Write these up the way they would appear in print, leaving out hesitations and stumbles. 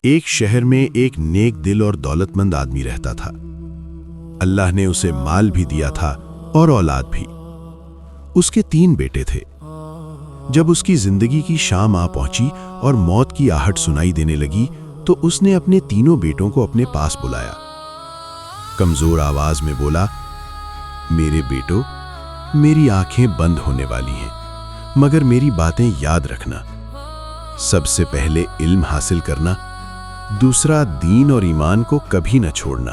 ایک شہر میں ایک نیک دل اور دولت مند آدمی رہتا تھا۔ اللہ نے اسے مال بھی دیا تھا اور اولاد بھی۔ اس کے 3 بیٹے تھے۔ جب اس کی زندگی کی شام آ پہنچی اور موت کی آہٹ سنائی دینے لگی تو اس نے اپنے تینوں بیٹوں کو اپنے پاس بلایا۔ کمزور آواز میں بولا، میرے بیٹو، میری آنکھیں بند ہونے والی ہیں، مگر میری باتیں یاد رکھنا۔ سب سے پہلے علم حاصل کرنا، دوسرا دین اور ایمان کو کبھی نہ چھوڑنا،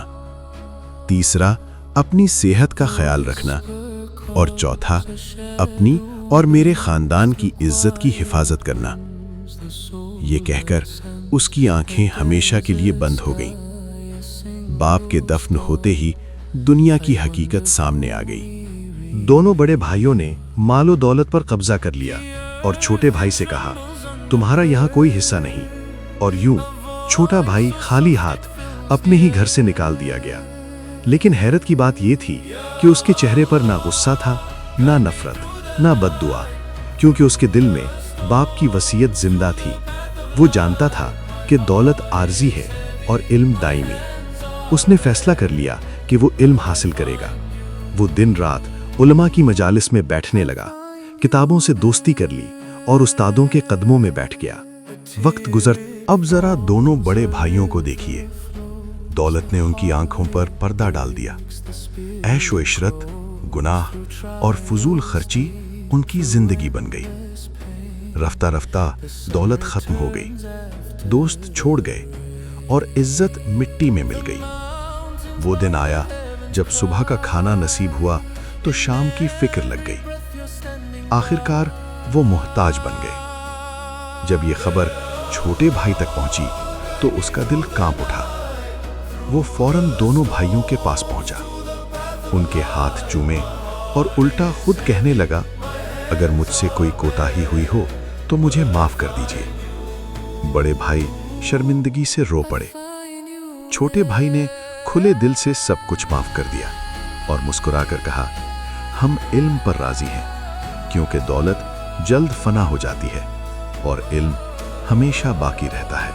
تیسرا اپنی صحت کا خیال رکھنا، اور چوتھا اپنی اور میرے خاندان کی عزت کی حفاظت کرنا۔ یہ کہہ کر اس کی آنکھیں ہمیشہ کے لیے بند ہو گئیں۔ باپ کے دفن ہوتے ہی دنیا کی حقیقت سامنے آ گئی۔ دونوں بڑے بھائیوں نے مال و دولت پر قبضہ کر لیا اور چھوٹے بھائی سے کہا، تمہارا یہاں کوئی حصہ نہیں، اور یوں چھوٹا بھائی خالی ہاتھ اپنے ہی گھر سے نکال دیا گیا۔ لیکن حیرت کی بات یہ تھی کہ اس کے چہرے پر نہ غصہ تھا، نہ نفرت، نہ بد دعا، کیونکہ اس کے دل میں باپ کی وصیت زندہ تھی۔ وہ جانتا تھا کہ دولت عارضی ہے اور علم دائمی۔ اس نے فیصلہ کر لیا کہ وہ علم حاصل کرے گا۔ وہ دن رات علماء کی مجالس میں بیٹھنے لگا، کتابوں سے دوستی کر لی اور استادوں کے قدموں میں بیٹھ گیا۔ وقت گزر، اب ذرا دونوں بڑے بھائیوں کو دیکھیے۔ دولت نے ان کی آنکھوں پر پردہ ڈال دیا۔ عیش و عشرت، گناہ اور فضول خرچی ان کی زندگی بن گئی۔ رفتہ رفتہ دولت ختم ہو گئی، دوست چھوڑ گئے اور عزت مٹی میں مل گئی۔ وہ دن آیا جب صبح کا کھانا نصیب ہوا تو شام کی فکر لگ گئی۔ آخرکار وہ محتاج بن گئے۔ جب یہ خبر چھوٹے بھائی تک پہنچی تو اس کا دل کانپ اٹھا۔ وہ فوراً دونوں بھائیوں کے پاس پہنچا، ان کے ہاتھ چومے اور الٹا خود کہنے لگا، اگر مجھ سے کوئی کوتاہی ہوئی ہو تو مجھے معاف کر دیجیے۔ بڑے بھائی شرمندگی سے رو پڑے۔ چھوٹے بھائی نے کھلے دل سے سب کچھ معاف کر دیا اور مسکرا کر کہا، ہم علم پر راضی ہیں، کیونکہ دولت جلد فنا ہو جاتی ہے اور علم ہمیشہ باقی رہتا ہے۔